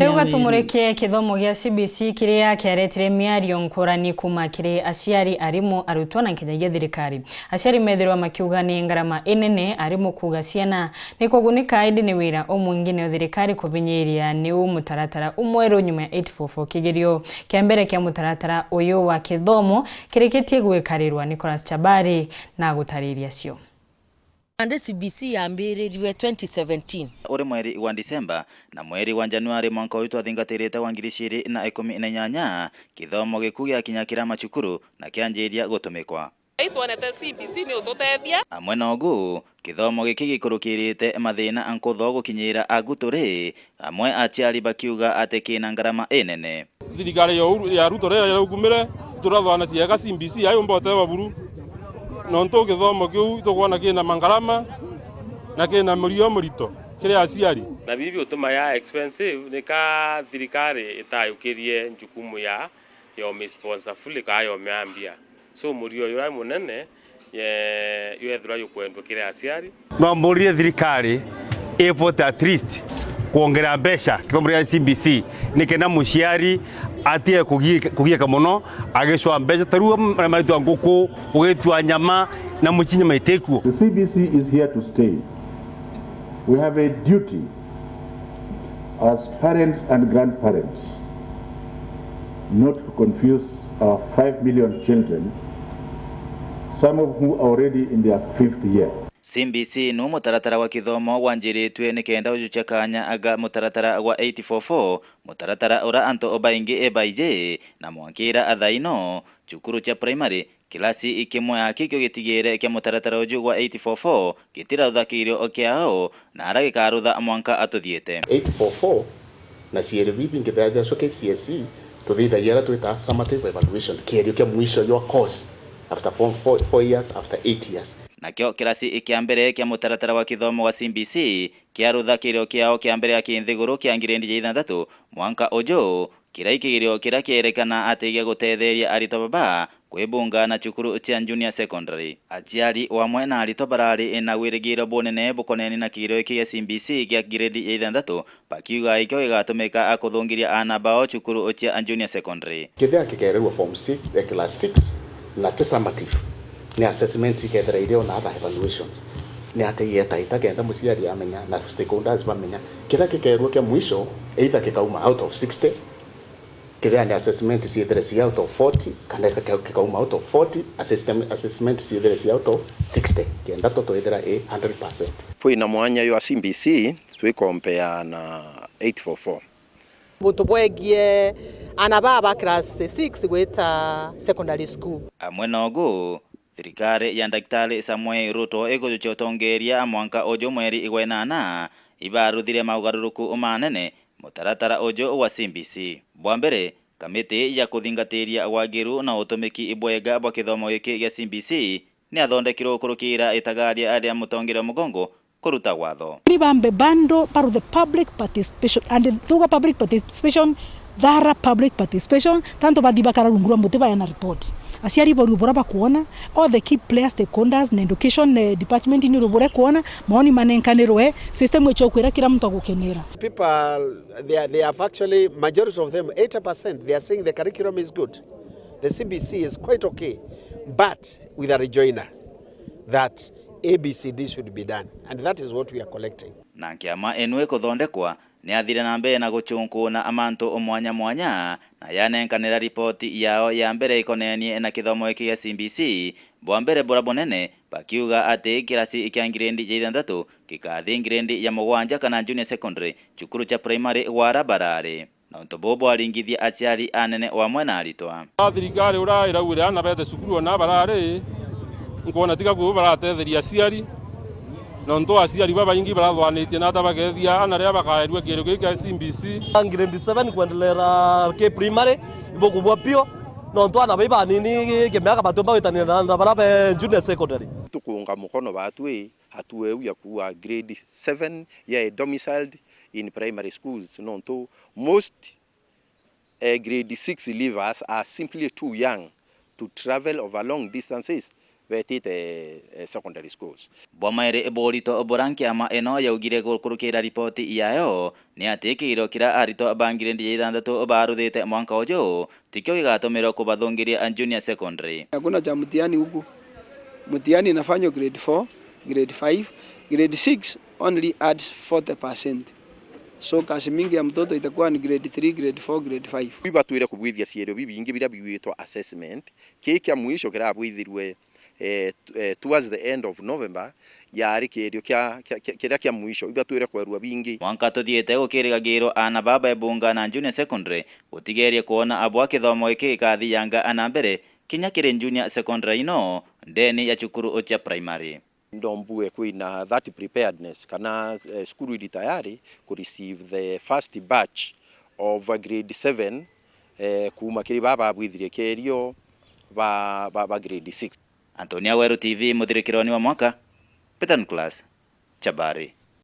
Rĩu tumũrĩkie gĩthomo gĩa CBC kĩrĩa kĩaretire mĩario ngũrani kuma kĩrĩ aciari, ARIMU, arutwo na nginyagia thirikari. Aciari methirwo makiuga nĩ ngarama inene, ARIMU kuga ciana nĩ kũgunĩka ĩndĩ nĩ wĩra ũmwe nĩ thirikari kũvinyiria nĩ mũtaratara umweru nyuma ya 844 kĩgerio kĩa mbere kĩa mũtaratara ũyũ wa gĩthomo kĩrĩkĩtie gwĩkarĩrwo Nicholas Chabari na gũtarĩria cio. And CBC yambĩrĩirie 2017 uri mweri wa Disemba na mweri wa Januari mwaka ũyũ twathingatĩrĩte wa 2018 gĩthomo gĩkũ gĩakinya kĩrama cukuru na kĩanjĩria gũtũmĩkwa. Tuonete CBC nĩ ũtũteithia. Amwe na ũguo gĩthomo gĩkĩ gĩkũrũkĩrĩte mathĩna ankũtho gũkinyĩra agutũrĩ, amwe aciari bakiuga atĩ kĩna ngarama ĩnene. Thirikari ya Ruto rĩrĩa yagumire tũrathwana ciega CBC ayo mbote waburu. Nonto gĩthomo kĩu tũkwana kĩna mangarama na kĩna mũrio mũrito kĩrĩ aciari. Na bibi utuma ya expensive ni ka thirikari itayukirie njukumu ya sponsor fully ka yo meambia. So mũrio yura munene yethura yukwendwo kĩrĩ aciari. No mũrie thirikari effort at least kuongera mbeca gĩthomo gĩa CBC nikena muciari atie kugieka muno agicwa mbeca taruo maitwa ngũkũ ũgĩtwa nyama na mucinye maiteku. The CBC is here to stay. We have a duty as parents and grandparents not to confuse our 5 million children, some of whom are already in their 5th year. CBC no mũtaratara wa gĩthomo wanjĩrĩtwe nĩ kenda ũjucha kanya aga mũtaratara wa 844 mũtaratara ura anto obaingi ebaije na mwankira athaino cukuru cha primary kilasi ikimwe akikyo gitigire kya mũtaratara ũju wa 844 gitira uthakirio okiao na aragĩkarutha mwanka atuthiete 844 na CRV ngithaja so KCSE tuthithagia twita summative evaluation kĩgerio kĩa mwisho your course after 4 years after 8 years. Nakio kilasi ikia mbere kia mũtaratara wa gĩthomo wa CBC kiarutha kĩgerio kiao kia mbere ya kĩnthigũrũ kia ngirĩndi 6 mwanka ũju kĩra kĩgerio kĩra kĩerekana atĩ gĩa gũtetheria arito baba kwĩbunga na cukuru cia junior secondary. Aciari wamwe na arito barari na wĩrĩgĩrĩro bunene bukoneni na kĩgerio kia CBC kia ngirĩndi 6 bakiuga ikio gĩgatũmĩka akũthũngĩria ana bao cukuru cia junior secondary. Kĩthĩa kĩgererwo form 6 class 6 na summative ni assessments ikethreire na other evaluations ni ateyeta itagenda muciari amenya na stakeholders bamenya kira kikerwo kia mwisho either kikauma out of 60 kithia ni assessment si out of 40 kana kikauma out of 40 assessment si out of 60 kenda toto ithera 100%. Pwina mwanya yo CBC twi compare na 844 butubwegie ana baba class 6 gweta secondary school. Amwe nogo thirikari ya Daktari Samuel Ruto ĩgũcotongeria mwanka ũju mweri igwenana ibaruthire maugaruruku manene mũtaratara ũju wa CBC. Bwambere kamiti ya kũthingatĩria wagiru na ũtũmĩki ibwega bwa gĩthomo gĩkĩ gĩa CBC ni athondekirwo kũrũkĩra itagaria arĩa mũtongere mũgongo kuruta watho. Bambe bando part of the public participation and through public participation thara public participation tanto badibakara rungura muteba yana report aciari boru boraba kuona all the key players stakeholders na education department ni rubore kuona maoni manenkanirwe system wecho kwira kila mtu agukenera. People they have actually majority of them 80% they are saying the curriculum is good, the CBC is quite okay, but with a rejoinder that ABCD should be done, and that is what we are collecting. Na kiama enwe kuthondekwa ni athire na mbere na guchunkuna amanto omwanya mwanya na yanenkanira ripoti yao ya mbere ikonenie na kithomo gĩkĩ gĩa CBC. Bwambere bora bonene bakiuga atĩ kirasi ikia ngirĩndi 6 gĩkathi ngirĩndi ya 7 kana junior secondary cukuru cha primary wara barare na ntobobo aringithia aciari anene wamwe na aritwa. Thirikari ũraĩra wĩra ana bete cukuru na barare nkona tiga ku baratetheria aciari nonto aciari baba ingi barathwanĩtie na tabagethia ana rĩa bakaerua kĩgerio gĩkĩ kĩa CBC grade 7 kuendelera ke primary ibokubwa pio nonto ana baba nini kemeka batomba wetania na barabe junior secondary tukuunga mukono batwe hatuwe ya kuwa grade 7 ya domiciled in primary schools nonto most grade 6 leavers are simply too young to travel over long distances betite secondary schools. Bwamaire eborito oboranki ama eno yaugire gukurukira ripoti yayo ni ati kiro kira arito abangirendi ithandatu baruthite mwanka uju tikio gigatumiro kubathungiria junior secondary. Hakuna cha mtihani huku. Mtihani inafanywa grade 4, grade 5, grade 6 only adds 40%. So kazi mingi ya mtoto itakuwa ni grade 3, grade 4, grade 5. Biba tuire kubwithia ciero bibingi bira biwitwa assessment kiki mwisho kira bwithirwe towards the end of November yari kirio kia mwisho biba tuire kwerua bingi. Mwanka tuthiete gukirigagiro ana baba ebunga na junior secondary utigerie kuona abwa kithomo iki kathi yanga anambere kinya kiri junior secondary no ndeni ya chukuru ocha primary. Ndombue kwina that preparedness kana skulu ili tayari ku receive the first batch of grade 7 kuma kiri baba bwithirie kerio ba grade 6. Antonia Weru TV muthirikironi wa mwaka Peter Class Chabari.